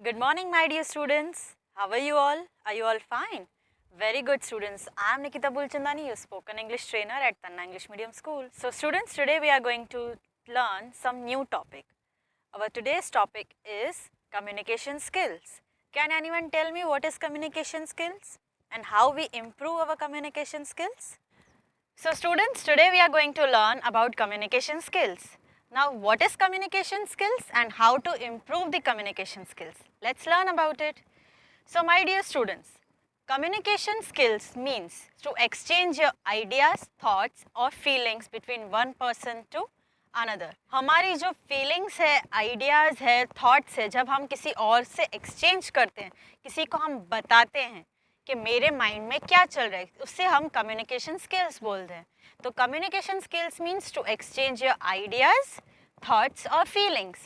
Good morning, my dear students. How are you all? Are you all fine? Very good, students. I am Nikita Bulchandani, your spoken English trainer at Tanna English Medium School. So, students, today we are going to learn some new topic. Our today's topic is communication skills. Can anyone tell me what is communication skills and how we improve our communication skills? So, students, today we are going to learn about communication skills. Now, what is communication skills and how to improve the communication skills? Let's learn about it. So, my dear students, communication skills means to exchange your ideas, thoughts or feelings between one person to another. हमारी जो feelings है, ideas है, thoughts है, जब हम किसी और से exchange करते हैं, किसी को हम बताते हैं कि मेरे माइंड में क्या चल रहा है, उससे हम कम्युनिकेशन स्किल्स बोलते हैं. तो communication skills means to exchange your ideas, thoughts और feelings.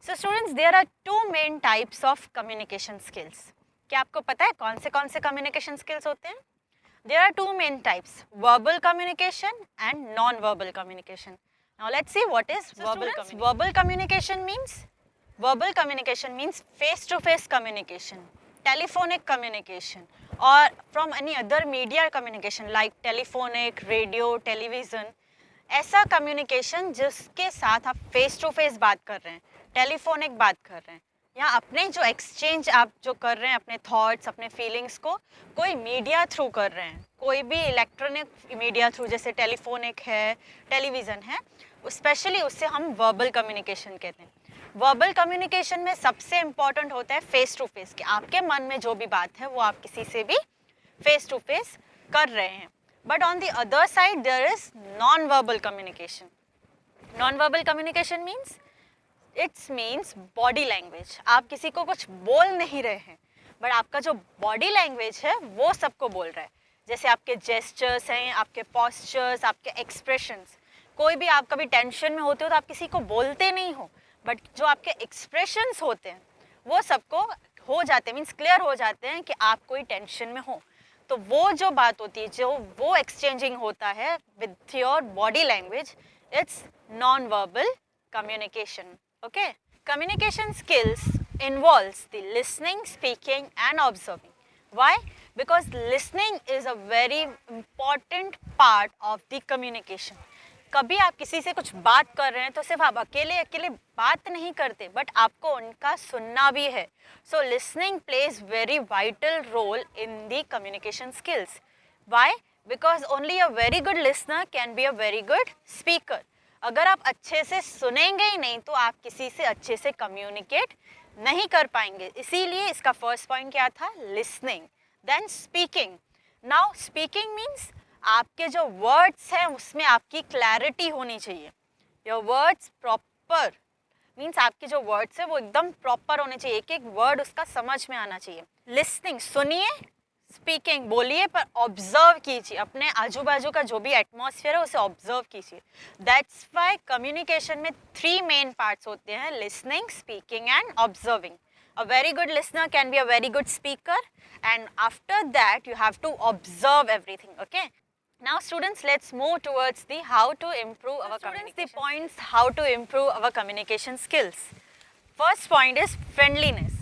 So students, there are two main types of communication skills. क्या आपको पता है कौन से कम्युनिकेशन स्किल्स होते हैं? There are two main types, verbal communication and non verbal communication. Now let's see what is verbal communication. Verbal communication means face to face communication, telephonic communication or from any other media communication like telephonic, radio, television. ऐसा communication जिसके साथ आप face to face बात कर रहे हैं, telephonic बात कर रहे हैं, या अपने जो exchange आप जो कर रहे हैं अपने thoughts, अपने feelings को कोई media through कर रहे हैं, कोई भी electronic media through जैसे telephonic है, television है, स्पेशली उससे हम verbal communication कहते हैं. वर्बल कम्युनिकेशन में सबसे इम्पॉर्टेंट होता है फेस टू फेस, कि आपके मन में जो भी बात है वो आप किसी से भी फेस टू फेस कर रहे हैं. But on the other side there is non verbal communication. Non verbal communication means body language. आप किसी को कुछ बोल नहीं रहे हैं बट आपका जो बॉडी लैंग्वेज है वो सबको बोल रहा है. जैसे आपके जेस्चर्स हैं, आपके पॉस्चर्स, आपके एक्सप्रेशंस. कोई भी आप कभी टेंशन में होते हो तो आप किसी को बोलते नहीं हो, बट जो आपके एक्सप्रेशंस होते हैं वो सबको हो जाते हैं, मीन्स क्लियर हो जाते हैं कि आप कोई टेंशन में हो. तो वो जो बात होती है, जो वो एक्सचेंजिंग होता है with your body language, it's non verbal communication. Okay, communication skills involves the listening, speaking and observing. Why? Because listening is a very important part of the communication. कभी आप किसी से कुछ बात कर रहे हैं तो सिर्फ आप अकेले बात नहीं करते, बट आपको उनका सुनना भी है. So listening plays very vital role in the communication skills. Why? Because only a very good listener can be a very good speaker. अगर आप अच्छे से सुनेंगे ही नहीं तो आप किसी से अच्छे से कम्युनिकेट नहीं कर पाएंगे. इसीलिए इसका फर्स्ट पॉइंट क्या था? Listening. Then speaking. Now speaking means आपके जो वर्ड्स हैं उसमें आपकी क्लैरिटी होनी चाहिए. योर वर्ड्स प्रॉपर मीन्स आपके जो वर्ड्स हैं वो एकदम प्रॉपर होने चाहिए, एक एक वर्ड उसका समझ में आना चाहिए. लिसनिंग, सुनिए, स्पीकिंग, बोलिए, पर ऑब्जर्व कीजिए. अपने आजू बाजू का जो भी एटमॉस्फेयर है उसे ऑब्जर्व कीजिए. दैट्स वाई कम्युनिकेशन में 3 मेन पार्ट्स होते हैं, listening, speaking and observing. A very good listener can be a very good speaker, and after that you have to observe everything. Okay. Now students, let's move towards the how to improve our communication. The points how to improve our communication skills. First point is friendliness.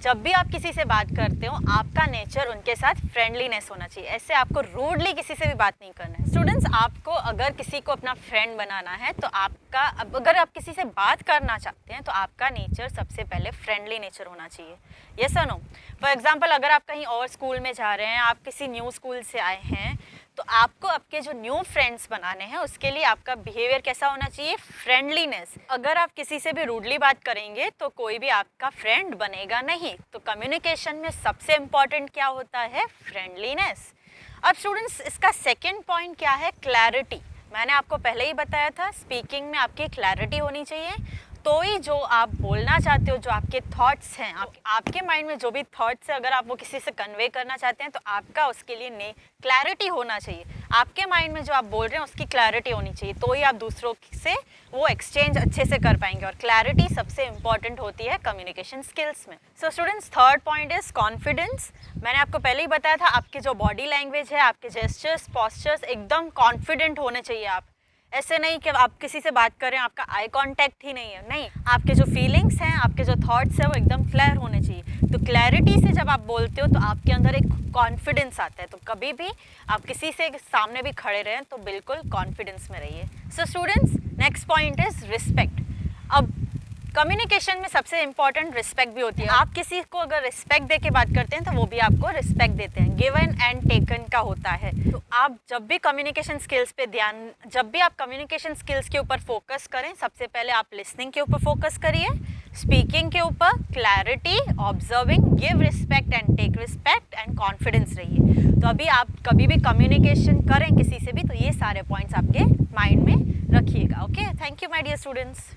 जब भी आप किसी से बात करते हो आपका nature उनके साथ फ्रेंडलीनेस होना चाहिए. ऐसे आपको रूडली किसी से भी बात नहीं करना है. स्टूडेंट्स, आपको अगर किसी को अपना फ्रेंड बनाना है तो आपका, अगर आप किसी से बात करना चाहते हैं तो आपका नेचर सबसे पहले फ्रेंडली नेचर होना चाहिए. यस और नो? फॉर एग्जांपल, अगर आप कहीं और स्कूल में जा रहे हैं, आप किसी न्यू स्कूल से आए हैं, तो आपको आपके जो न्यू फ्रेंड्स बनाने हैं उसके लिए आपका बिहेवियर कैसा होना चाहिए? फ्रेंडलीनेस. अगर आप किसी से भी रूडली बात करेंगे तो कोई भी आपका फ्रेंड बनेगा नहीं. तो कम्युनिकेशन में सबसे इम्पॉर्टेंट क्या होता है? फ्रेंडलीनेस. अब स्टूडेंट्स, इसका सेकेंड पॉइंट क्या है? क्लैरिटी. मैंने आपको पहले ही बताया था, स्पीकिंग में आपकी क्लैरिटी होनी चाहिए. तो ही जो आप बोलना चाहते हो, जो आपके थॉट्स हैं, आपके माइंड में जो भी थॉट्स है, अगर आप वो किसी से कन्वे करना चाहते हैं तो आपका उसके लिए क्लैरिटी होना चाहिए. आपके माइंड में जो आप बोल रहे हैं उसकी क्लैरिटी होनी चाहिए, तो ही आप दूसरों से वो एक्सचेंज अच्छे से कर पाएंगे. और क्लैरिटी सबसे इंपॉर्टेंट होती है कम्युनिकेशन स्किल्स में. So students, third point is confidence. मैंने आपको पहले ही बताया था, आपके जो बॉडी लैंग्वेज है, आपके जेस्चर्स, पॉस्चर्स एकदम कॉन्फिडेंट होने चाहिए. आप ऐसे नहीं कि आप किसी से बात कर रहे हैं, आपका आई कांटेक्ट ही नहीं है, नहीं, आपके जो फीलिंग्स हैं, आपके जो थॉट्स हैं वो एकदम क्लियर होने चाहिए। तो क्लैरिटी से जब आप बोलते हो तो आपके अंदर एक कॉन्फिडेंस आता है। तो कभी भी आप किसी से सामने भी खड़े रहें तो बिल्कुल कॉन्फिडेंस में रहिए। So students, next point is respect. अब कम्युनिकेशन में सबसे इंपॉर्टेंट रिस्पेक्ट भी होती है। आप किसी को अगर रिस्पेक्ट दे के बात करते हैं तो वो भी आपको रिस्पेक्ट देते हैं। गिवन एंड टेकन का होता है। तो आप जब भी कम्युनिकेशन स्किल्स पे जब भी आप कम्युनिकेशन स्किल्स के ऊपर फोकस करें, सबसे पहले आप लिसनिंग के ऊपर फोकस करिए, स्पीकिंग के ऊपर, clarity, observing, give respect and take respect and confidence रहिए। तो अभी आप कभी भी कम्युनिकेशन करें किसी से भी तो ये सारे पॉइंट्स आपके माइंड में रखिएगा। Okay, thank you my dear students.